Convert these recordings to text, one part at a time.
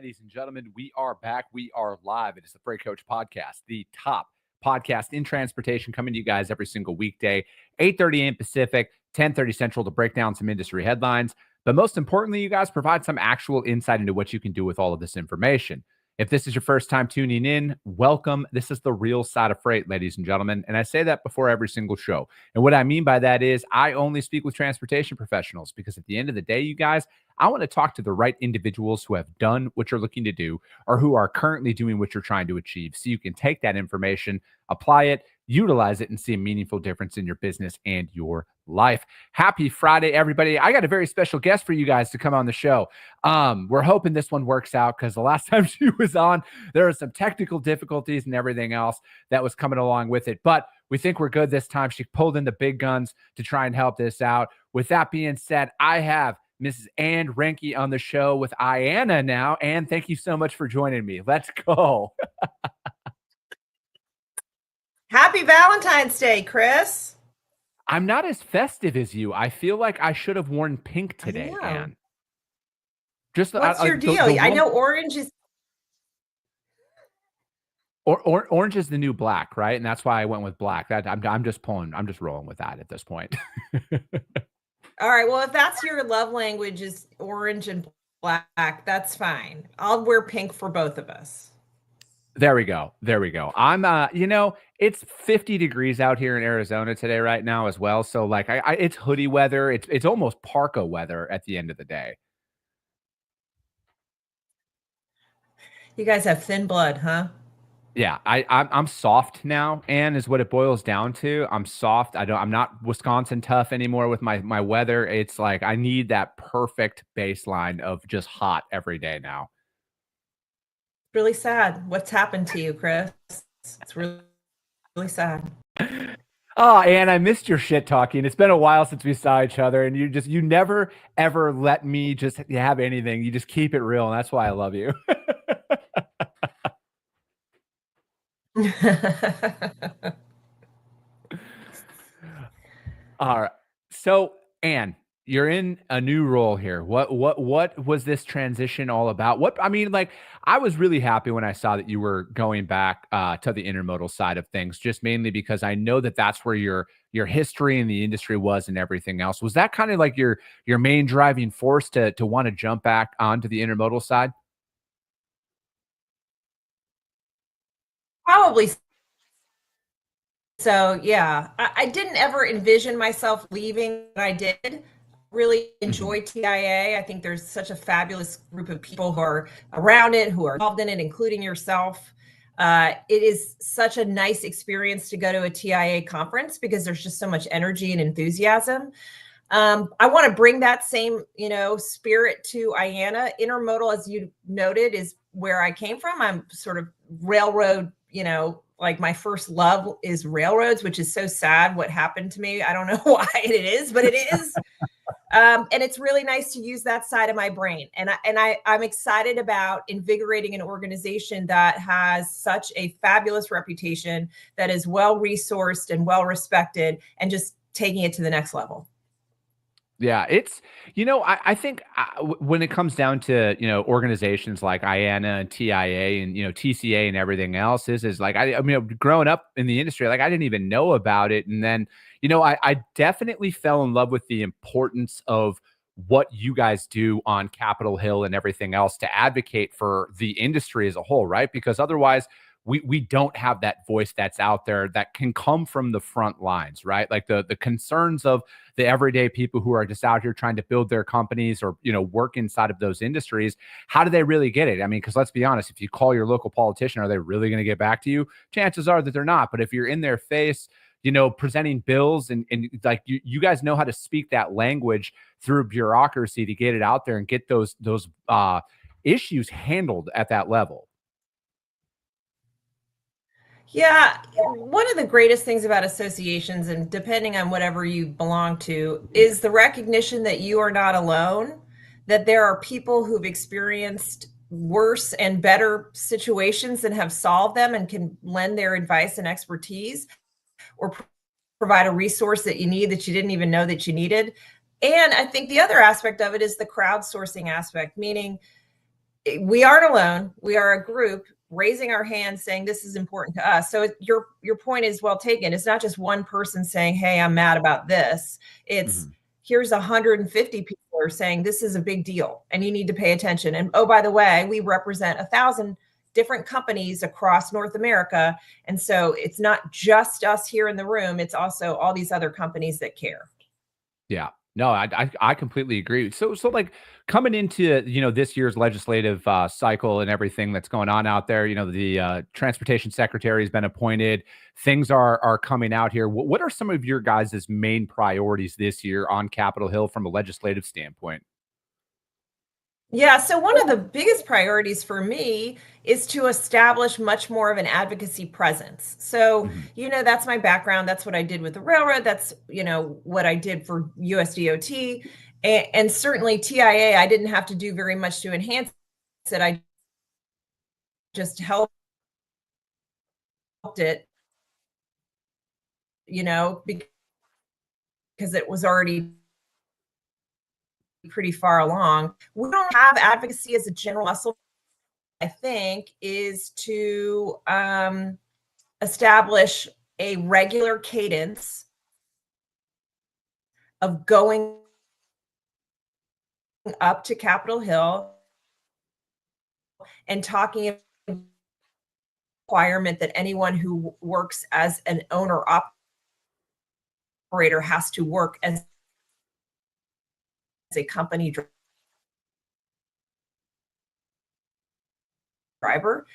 ladies and gentlemen. We are back. We are live. It is the Freight Coach Podcast, the top podcast in transportation, coming to you guys every single weekday, 8:30 a.m. Pacific, 10:30 Central, to break down some industry headlines. But most importantly, you guys provide some actual insight into what you can do with all of this information. If this is your first time tuning in, welcome. This is the real side of freight, ladies and gentlemen. And I say that before every single show. And what I mean by that is I only speak with transportation professionals, because at the end of the day, you guys, I want to talk to the right individuals who have done what you're looking to do, or who are currently doing what you're trying to achieve, so you can take that information, apply it, utilize it, and see a meaningful difference in your business and your life. Happy Friday, everybody. I got a very special guest for you guys to come on the show. We're hoping this one works out, because the last time she was on, there were some technical difficulties and everything else that was coming along with it. But we think we're good this time. She pulled in the big guns to try and help this out. With that being said, I have Mrs. Anne Reinke on the show with Anna now. Anne, thank you so much for joining me. Let's go. Happy Valentine's Day, Chris. I'm not as festive as you. I feel like I should have worn pink today, Anne. What's your deal? I know orange is... Orange is the new black, right? And that's why I went with black. I'm just rolling with that at this point. All right. Well, if that's your love language is orange and black, that's fine. I'll wear pink for both of us. There we go. I'm, it's 50 degrees out here in Arizona today right now as well. So like it's hoodie weather. It's almost parka weather at the end of the day. You guys have thin blood, huh? Yeah, I'm soft now, Anne, is what it boils down to. I'm soft. I'm not Wisconsin tough anymore with my weather. It's like I need that perfect baseline of just hot every day now. Really sad. What's happened to you, Chris? It's really, really sad. Oh, Anne, I missed your shit talking. It's been a while since we saw each other, and you never ever let me just have anything. You just keep it real, and that's why I love you. All right. So, Anne, you're in a new role here. What was this transition all about? I was really happy when I saw that you were going back to the intermodal side of things, just mainly because I know that that's where your history in the industry was and everything else. Was that kind of like your main driving force to want to jump back onto the intermodal side? Probably. So yeah, I didn't ever envision myself leaving, but I did. Really enjoy TIA. I think there's such a fabulous group of people who are around it, who are involved in it, including yourself. It is such a nice experience to go to a TIA conference, because there's just so much energy and enthusiasm. I want to bring that same, spirit to IANA. Intermodal, as you noted, is where I came from. I'm sort of railroad, like my first love is railroads, which is so sad what happened to me. I don't know why it is, but it is. And it's really nice to use that side of my brain. And I'm excited about invigorating an organization that has such a fabulous reputation, that is well-resourced and well-respected, and just taking it to the next level. Yeah, it's, I think when it comes down to, organizations like IANA and TIA and, TCA and everything else is like, growing up in the industry, like I didn't even know about it. And then, I definitely fell in love with the importance of what you guys do on Capitol Hill and everything else to advocate for the industry as a whole, right? Because otherwise, we don't have that voice that's out there that can come from the front lines, right? Like the concerns of the everyday people who are just out here trying to build their companies or, work inside of those industries. How do they really get it? I mean, because let's be honest, if you call your local politician, are they really going to get back to you? Chances are that they're not. But if you're in their face, presenting bills and like you guys know how to speak that language through bureaucracy to get it out there and get those issues handled at that level. Yeah, one of the greatest things about associations, and depending on whatever you belong to, is the recognition that you are not alone, that there are people who've experienced worse and better situations and have solved them and can lend their advice and expertise, or provide a resource that you need that you didn't even know that you needed. And I think the other aspect of it is the crowdsourcing aspect, meaning we aren't alone. We are a group raising our hands saying this is important to us. So your point is well taken. It's not just one person saying, hey, I'm mad about this. It's here's 150 people are saying this is a big deal and you need to pay attention. And oh, by the way, we represent 1,000 different companies across North America. And so it's not just us here in the room. It's also all these other companies that care. Yeah. No, I completely agree. So like coming into this year's legislative cycle and everything that's going on out there, the transportation secretary has been appointed. Things are coming out here. What are some of your guys' main priorities this year on Capitol Hill from a legislative standpoint? Yeah, so one of the biggest priorities for me is to establish much more of an advocacy presence. So, that's my background. That's what I did with the railroad. That's, what I did for USDOT. And certainly TIA, I didn't have to do very much to enhance it. I just helped it, because it was already pretty far along. We don't have advocacy as a general muscle, I think, is to establish a regular cadence of going up to Capitol Hill and talking about requirement that anyone who works as an owner operator has to work as a company driver.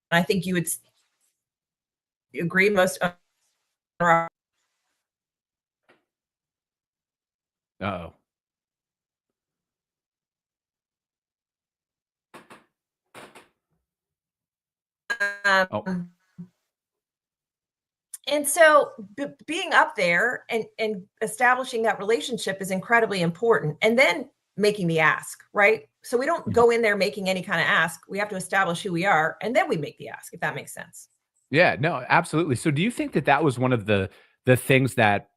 I think you would agree most owner. Uh-oh. And so being up there and establishing that relationship is incredibly important. And then making the ask, right? So we don't go in there making any kind of ask. We have to establish who we are, and then we make the ask, if that makes sense. Yeah, no, absolutely. So do you think that was one of the things that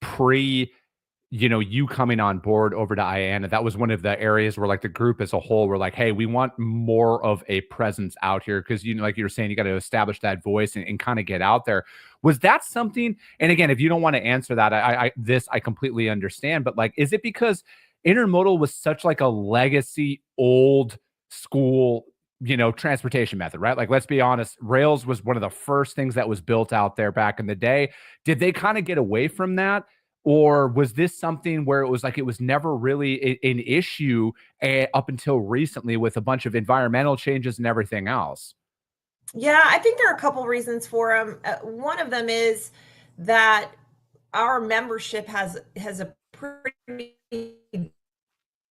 pre you coming on board over to IANA, that was one of the areas where like the group as a whole were like, hey, we want more of a presence out here because like you were saying, you got to establish that voice and kind of get out there. Was that something? And again, if you don't want to answer that, I completely understand. But like, is it because intermodal was such like a legacy, old school transportation method, right? Like, let's be honest, rails was one of the first things that was built out there back in the day. Did they kind of get away from that? Or was this something where it was like it was never really an issue up until recently with a bunch of environmental changes and everything else? Yeah, I think there are a couple reasons for them. One of them is that our membership has a pretty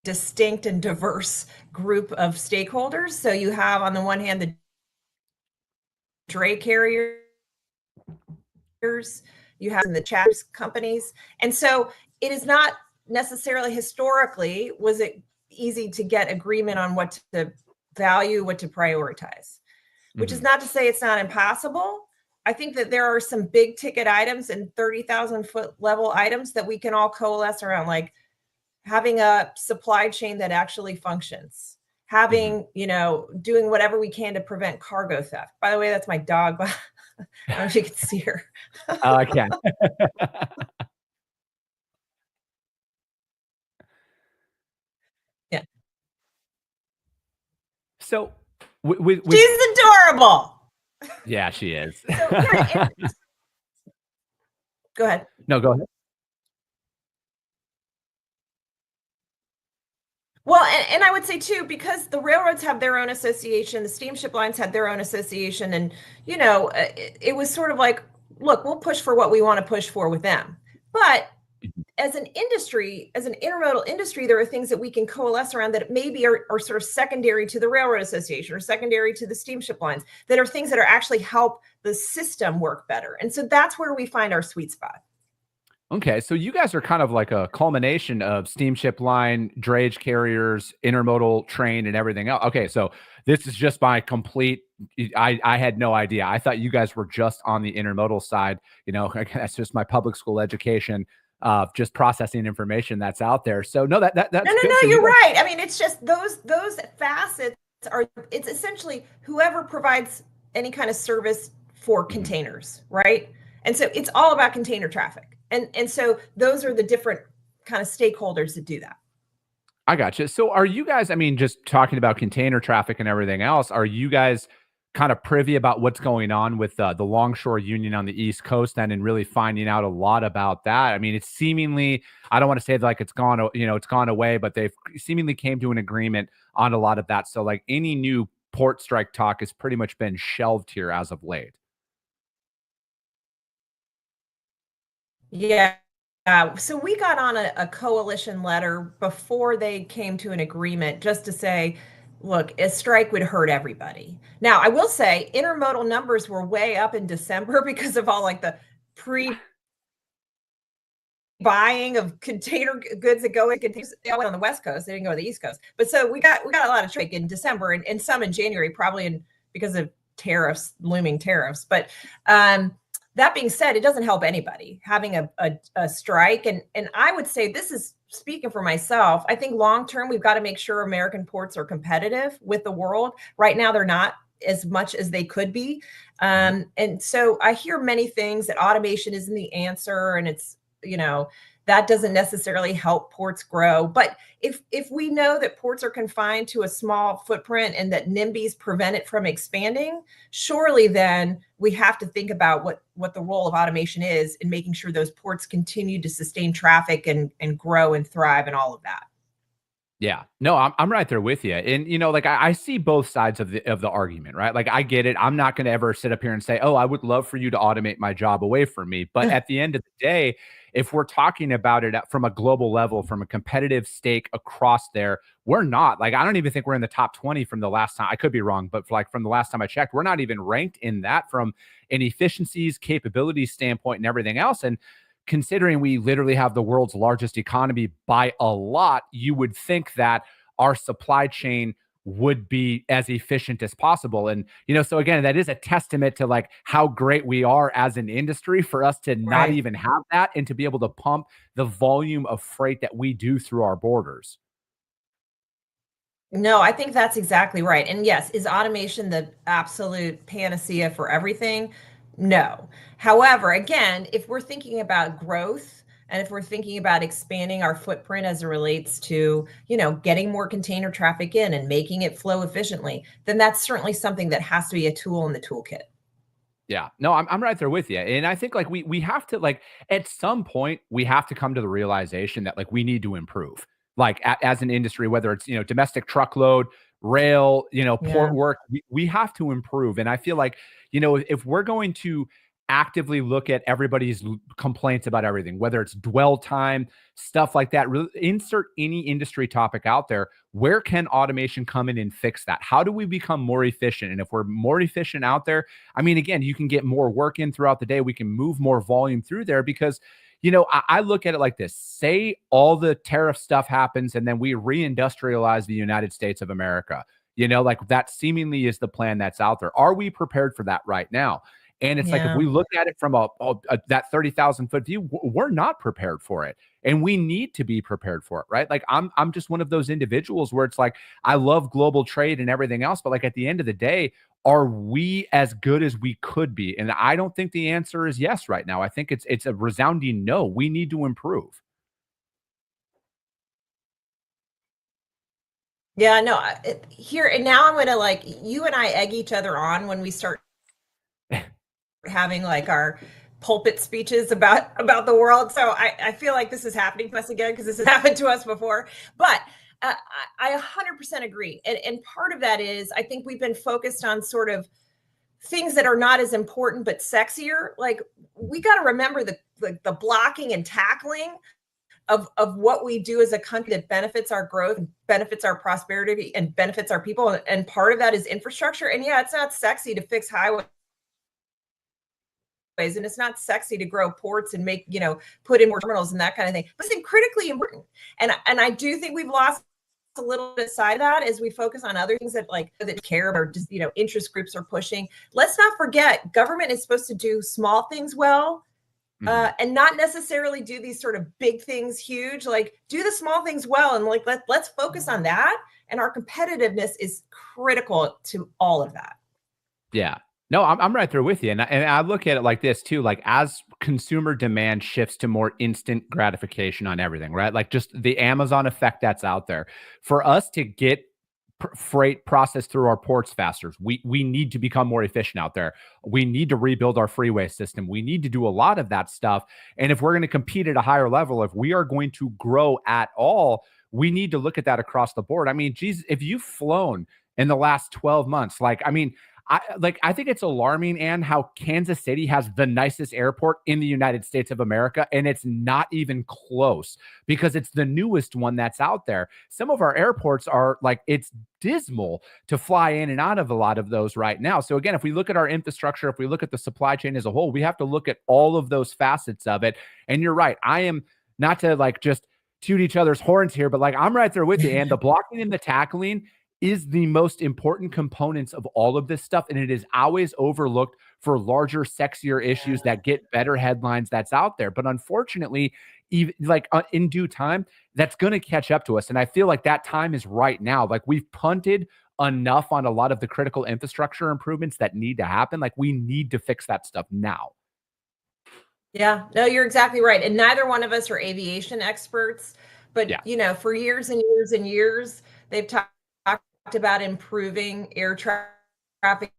distinct and diverse group of stakeholders. So you have on the one hand the dray carriers, you have the chatters companies, and so it is not necessarily historically was it easy to get agreement on what to value, what to prioritize, which is not to say it's not impossible. I think that there are some big ticket items and 30,000 foot level items that we can all coalesce around, like having a supply chain that actually functions, having, doing whatever we can to prevent cargo theft. By the way, that's my dog. I don't know if you can see her. I can. Yeah. So she's adorable. Yeah, she is. So, yeah, go ahead. No, go ahead. Well, and I would say too, because the railroads have their own association, the steamship lines had their own association, and it was sort of like, look, we'll push for what we want to push for with them. But as an industry, as an intermodal industry, there are things that we can coalesce around that maybe are sort of secondary to the railroad association or secondary to the steamship lines, that are things that are actually help the system work better. And so that's where we find our sweet spot. Okay, so you guys are kind of like a culmination of steamship line, drayage carriers, intermodal train, and everything else. Okay, so this is just my complete. I had no idea. I thought you guys were just on the intermodal side. That's just my public school education. just processing information that's out there. So no, that's no, good. So you're right. I mean, it's just those facets it's essentially whoever provides any kind of service for containers, right? And so it's all about container traffic. And so those are the different kind of stakeholders that do that. I gotcha. So are you guys, I mean, just talking about container traffic and everything else, are you guys kind of privy about what's going on with the Longshore Union on the East Coast then, and really finding out a lot about that? I mean, it's seemingly, I don't want to say like it's gone, it's gone away, but they've seemingly came to an agreement on a lot of that. So like any new port strike talk has pretty much been shelved here as of late. Yeah. So we got on a coalition letter before they came to an agreement just to say, look, a strike would hurt everybody. Now, I will say intermodal numbers were way up in December because of all like the buying of container goods that go in containers. They all went on the West Coast. They didn't go to the East Coast. But so we got a lot of trade in December and some in January, probably because of looming tariffs. But that being said, it doesn't help anybody having a strike. And I would say, this is speaking for myself, I think long term, we've got to make sure American ports are competitive with the world. Right now, they're not as much as they could be. And so I hear many things that automation isn't the answer. And it's, that doesn't necessarily help ports grow. But if we know that ports are confined to a small footprint and that NIMBYs prevent it from expanding, surely then we have to think about what the role of automation is in making sure those ports continue to sustain traffic and grow and thrive and all of that. Yeah, no, I'm right there with you. And, like I see both sides of the argument, right? Like I get it. I'm not going to ever sit up here and say, oh, I would love for you to automate my job away from me. But at the end of the day, if we're talking about it from a global level, from a competitive stake across there, we're not. Like, I don't even think we're in the top 20 from the last time. I could be wrong, but like from the last time I checked, we're not even ranked in that from an efficiencies, capabilities standpoint and everything else. And considering we literally have the world's largest economy by a lot, you would think that our supply chain would be as efficient as possible. And, so again, that is a testament to like how great we are as an industry for us to not even have that and to be able to pump the volume of freight that we do through our borders. No, I think that's exactly right. And yes, is automation the absolute panacea for everything? No. However, again, if we're thinking about growth and if we're thinking about expanding our footprint as it relates to, getting more container traffic in and making it flow efficiently, then that's certainly something that has to be a tool in the toolkit. Yeah, no, I'm right there with you. And I think like we have to like at some point we have to come to the realization that like we need to improve like as an industry, whether it's, domestic truckload, rail, port work, we have to improve. And I feel like, if we're going to actively look at everybody's complaints about everything, whether it's dwell time, stuff like that, really insert any industry topic out there, where can automation come in and fix that? How do we become more efficient? And if we're more efficient out there, I mean, again, you can get more work in throughout the day. We can move more volume through there because, I look at it like this. Say all the tariff stuff happens and then we reindustrialize the United States of America. Like that seemingly is the plan that's out there. Are we prepared for that right now? And it's like, if we look at it from that 30,000 foot view, we're not prepared for it. And we need to be prepared for it, right? Like I'm just one of those individuals where it's like, I love global trade and everything else. But like at the end of the day, are we as good as we could be? And I don't think the answer is yes right now. I think it's a resounding no. We need to improve. Yeah, no, here and now I'm going to like you and I egg each other on when we start having like our pulpit speeches about the world. So I feel like this is happening to us again because this has happened to us before. But I 100% agree. And part of that is I think we've been focused on sort of things that are not as important but sexier. Like we got to remember the blocking and tackling of what we do as a country that benefits our growth, benefits our prosperity, and benefits our people. And part of that is infrastructure. And yeah, it's not sexy to fix highways. And it's not sexy to grow ports and make, put in more terminals and that kind of thing. But it's critically important. And I do think we've lost a little bit side of that as we focus on other things that care about just, interest groups are pushing. Let's not forget government is supposed to do small things well and not necessarily do these sort of big things huge, like do the small things well. And like, let's focus on that. And our competitiveness is critical to all of that. Yeah. No, I'm right there with you, and I look at it like this too. Like as consumer demand shifts to more instant gratification on everything, right? Like just the Amazon effect that's out there. For us to get freight processed through our ports faster, we need to become more efficient out there. We need to rebuild our freeway system. We need to do a lot of that stuff. And if we're going to compete at a higher level, if we are going to grow at all, we need to look at that across the board. I mean, geez, if you've flown in the last 12 months, like I mean I think it's alarming, Anne, how Kansas City has the nicest airport in the United States of America, and it's not even close because it's the newest one that's out there. Some of our airports are like it's dismal to fly in and out of a lot of those right now. So again, if we look at our infrastructure, if we look at the supply chain as a whole, we have to look at all of those facets of it. And you're right. I am not to like just toot each other's horns here, but like I'm right there with you. And the blocking and the tackling is the most important components of all of this stuff. And it is always overlooked for larger, sexier issues that get better headlines that's out there. But unfortunately, even like in due time, that's going to catch up to us. And I feel like that time is right now. Like we've punted enough on a lot of the critical infrastructure improvements that need to happen. Like we need to fix that stuff now. Yeah, no, you're exactly right. And neither one of us are aviation experts, but Yeah. for years and years and years, they've talked about improving air traffic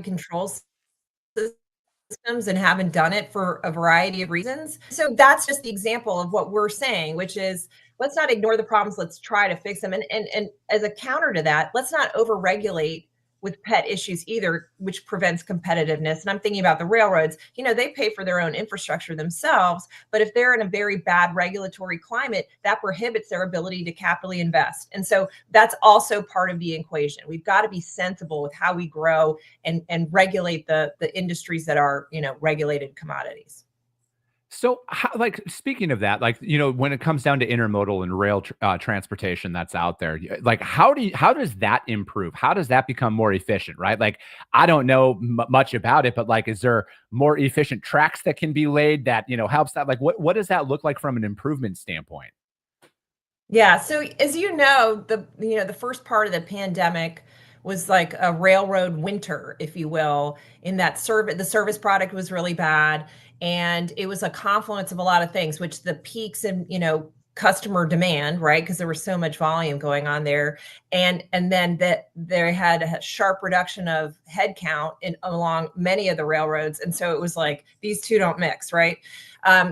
control systems and haven't done it for a variety of reasons. So that's just the example of what we're saying, which is let's not ignore the problems, let's try to fix them. And as a counter to that, let's not overregulate with pet issues either, which prevents competitiveness. And I'm thinking about the railroads, they pay for their own infrastructure themselves, but if they're in a very bad regulatory climate, that prohibits their ability to capitally invest. And so that's also part of the equation. We've got to be sensible with how we grow and regulate the industries that are, regulated commodities. So, like speaking of that, like when it comes down to intermodal and rail transportation that's out there, like how does that improve? How does that become more efficient? Right? Like I don't know much about it, but like, is there more efficient tracks that can be laid that helps that? Like, what does that look like from an improvement standpoint? Yeah. So as you know, the first part of the pandemic was like a railroad winter, if you will, in that the service product was really bad. And it was a confluence of a lot of things, which the peaks in, customer demand, right? Because there was so much volume going on there. And then that they had a sharp reduction of headcount along many of the railroads. And so it was like these two don't mix, right?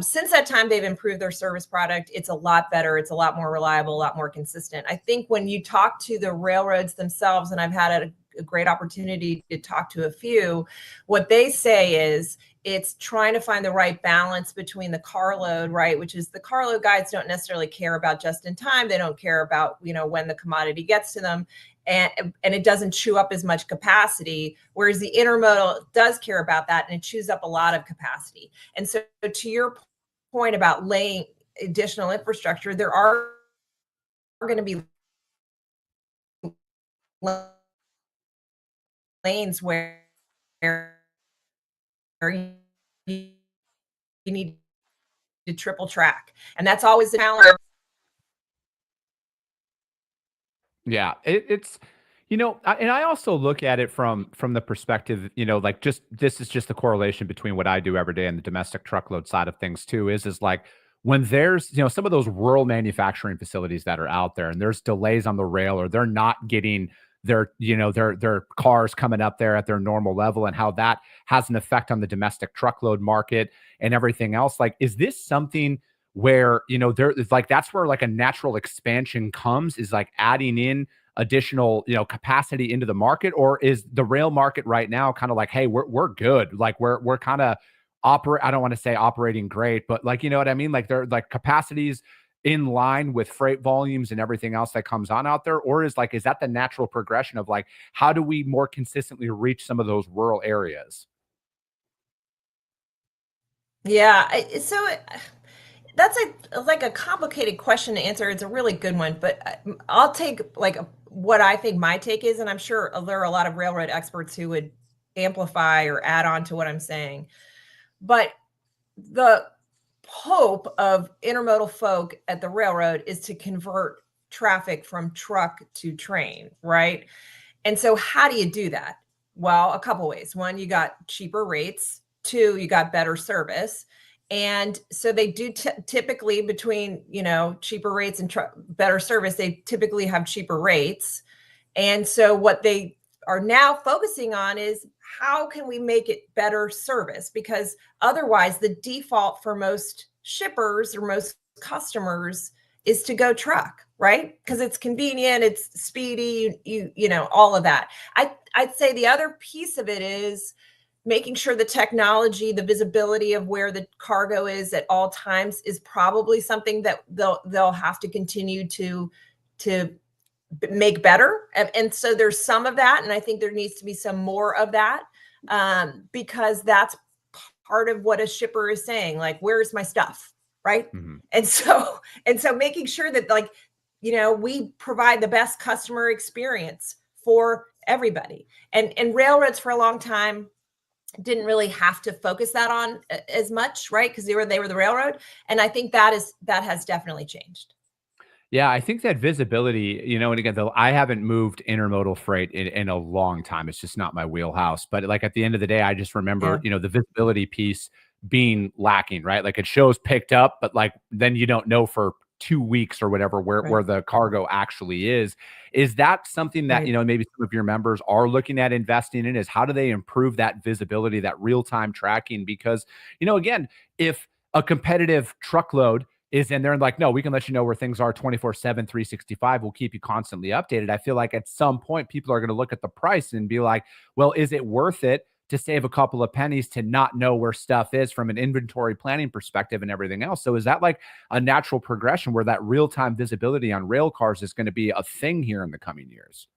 Since that time, they've improved their service product. It's a lot better. It's a lot more reliable, a lot more consistent. I think when you talk to the railroads themselves, and I've had a great opportunity to talk to a few, what they say is it's trying to find the right balance between the carload, right? Which is the carload guys don't necessarily care about just in time. They don't care about, when the commodity gets to them. And it doesn't chew up as much capacity, whereas the intermodal does care about that and it chews up a lot of capacity. And so to your point about laying additional infrastructure, there are going to be lanes where you need to triple track. And that's always the challenge. Yeah, it's and I also look at it from the perspective, like just this is just the correlation between what I do every day and the domestic truckload side of things too. Is like when there's some of those rural manufacturing facilities that are out there, and there's delays on the rail, or they're not getting their cars coming up there at their normal level, and how that has an effect on the domestic truckload market and everything else. Like, is this something where there is like that's where like a natural expansion comes, is like adding in additional capacity into the market? Or is the rail market right now kind of like, hey, we're good, like we're kind of I don't want to say operating great, but like what I mean, like they're like capacities in line with freight volumes and everything else that comes on out there? Or is that the natural progression of like how do we more consistently reach some of those rural areas? Yeah. That's like a complicated question to answer. It's a really good one, but I'll take like what I think my take is, and I'm sure there are a lot of railroad experts who would amplify or add on to what I'm saying. But the hope of intermodal folk at the railroad is to convert traffic from truck to train, right? And so how do you do that? Well, a couple ways. One, you got cheaper rates. Two, you got better service. And so they do typically between, cheaper rates and better service, they typically have cheaper rates. And so what they are now focusing on is how can we make it better service? Because otherwise the default for most shippers or most customers is to go truck, right? Because it's convenient, it's speedy, all of that. I'd say the other piece of it is making sure the technology, the visibility of where the cargo is at all times is probably something that they'll have to continue to make better. And so there's some of that, and I think there needs to be some more of that, because that's part of what a shipper is saying, like, where's my stuff, right? Mm-hmm. And so making sure that, like, we provide the best customer experience for everybody. And railroads for a long time didn't really have to focus that on as much, right? Because they were the railroad. And I think that has definitely changed. Yeah, I think that visibility, and again, though, I haven't moved intermodal freight in a long time. It's just not my wheelhouse. But like at the end of the day, I just remember, Yeah. the visibility piece being lacking, right? Like it shows picked up, but like then you don't know for 2 weeks or whatever where Right. the cargo actually is. Is that something that, Right. maybe some of your members are looking at investing in? Is how do they improve that visibility, that real-time tracking? Because, again, if a competitive truckload is in there and like, no, we can let you know where things are 24/7, 365. We'll keep you constantly updated. I feel like at some point people are going to look at the price and be like, well, is it worth it to save a couple of pennies to not know where stuff is from an inventory planning perspective and everything else? So is that like a natural progression where that real-time visibility on rail cars is going to be a thing here in the coming years?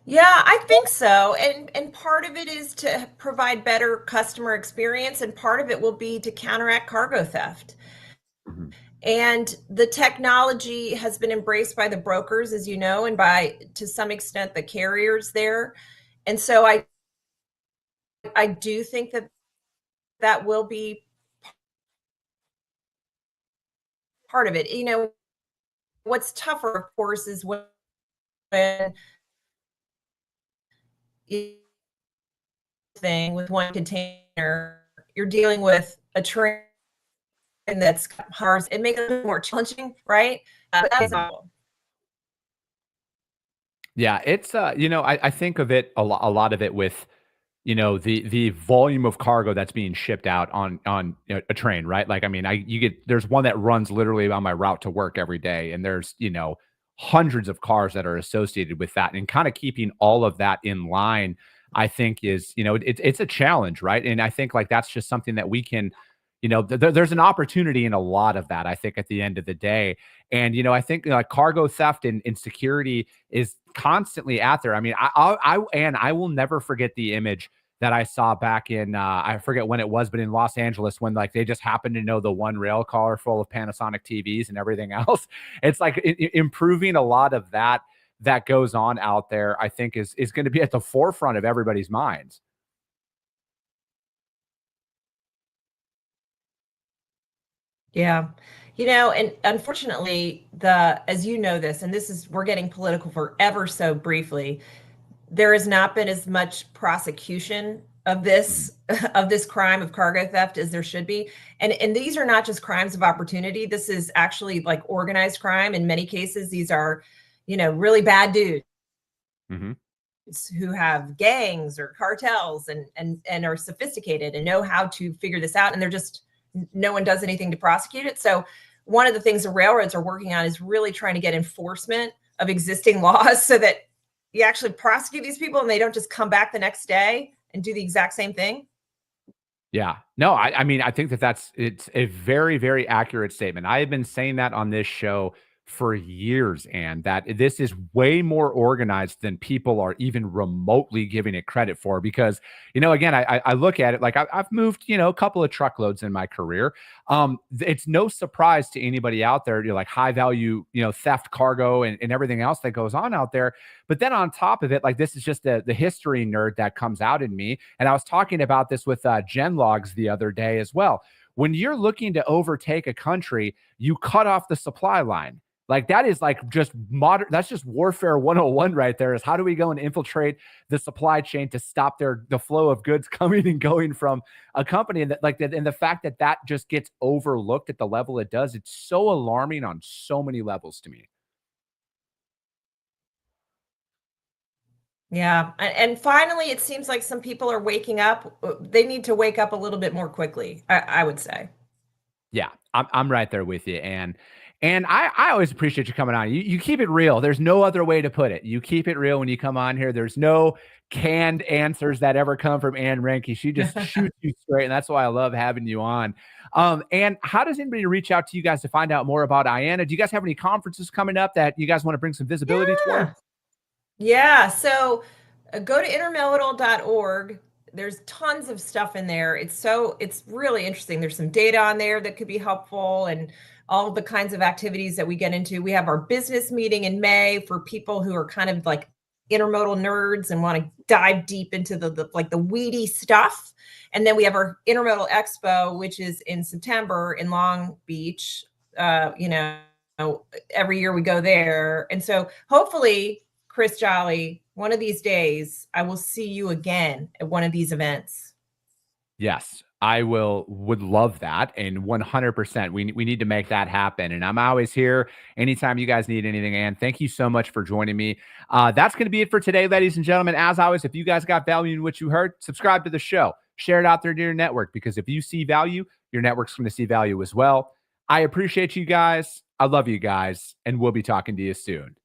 Yeah, I think so. And part of it is to provide better customer experience, and part of it will be to counteract cargo theft. Mhm. And the technology has been embraced by the brokers, as you know, and by, to some extent, the carriers there. And so I do think that will be part of it. What's tougher, of course, is when you thing with one container, you're dealing with a train that's hard. It makes it a bit more challenging, right? But that's Mhm. all. Yeah, it's I think of it a lot of it with the volume of cargo that's being shipped out on a train, right? Like, I mean, there's one that runs literally on my route to work every day, and there's hundreds of cars that are associated with that, and kind of keeping all of that in line, I think is it's a challenge, right? And I think like that's just something that we can. There's an opportunity in a lot of that, I think, at the end of the day. And, I think like cargo theft and insecurity is constantly out there. I mean, and I will never forget the image that I saw back in I forget when it was, but in Los Angeles when like they just happened to know the one rail car full of Panasonic TVs and everything else. It's like improving a lot of that goes on out there, I think is going to be at the forefront of everybody's minds. Yeah. And unfortunately, as you know this, and we're getting political for ever so briefly, there has not been as much prosecution of Mhm. this of this crime of cargo theft as there should be. And these are not just crimes of opportunity. This is actually like organized crime. In many cases, these are, really bad dudes Mhm. who have gangs or cartels, and are sophisticated and know how to figure this out, and they're just, no one does anything to prosecute it. So one of the things the railroads are working on is really trying to get enforcement of existing laws so that you actually prosecute these people and they don't just come back the next day and do the exact same thing. Yeah. No, I mean, I think it's a very, very accurate statement. I have been saying that on this show for years, and that this is way more organized than people are even remotely giving it credit for. Because, again, I look at it like I've moved, a couple of truckloads in my career. It's no surprise to anybody out there, like high value, theft cargo and everything else that goes on out there. But then on top of it, like this is just the history nerd that comes out in me. And I was talking about this with Gen Logs the other day as well. When you're looking to overtake a country, you cut off the supply line. Like that is like just that's just warfare 101 right there, is how do we go and infiltrate the supply chain to stop the flow of goods coming and going from a company. And and the fact that that just gets overlooked at the level it does, it's so alarming on so many levels to me. Yeah. And finally, it seems like some people are waking up. They need to wake up a little bit more quickly, I would say. Yeah, I'm right there with you, and I always appreciate you coming on. You keep it real. There's no other way to put it. You keep it real when you come on here. There's no canned answers that ever come from Anne Reinke. She just shoots you straight, and that's why I love having you on. And how does anybody reach out to you guys to find out more about IANA? Do you guys have any conferences coming up that you guys want to bring some visibility toward? Yeah. So go to intermodal.org. There's tons of stuff in there. It's really interesting. There's some data on there that could be helpful, and all the kinds of activities that we get into. We have our business meeting in May for people who are kind of like intermodal nerds and want to dive deep into the weedy stuff. And then we have our Intermodal Expo, which is in September in Long Beach. Every year we go there. And so hopefully, Chris Jolly, one of these days, I will see you again at one of these events. Yes, I would love that. And 100%, we need to make that happen. And I'm always here anytime you guys need anything. And thank you so much for joining me. That's going to be it for today, ladies and gentlemen. As always, if you guys got value in what you heard, subscribe to the show, share it out there to your network, because if you see value, your network's going to see value as well. I appreciate you guys. I love you guys, and we'll be talking to you soon.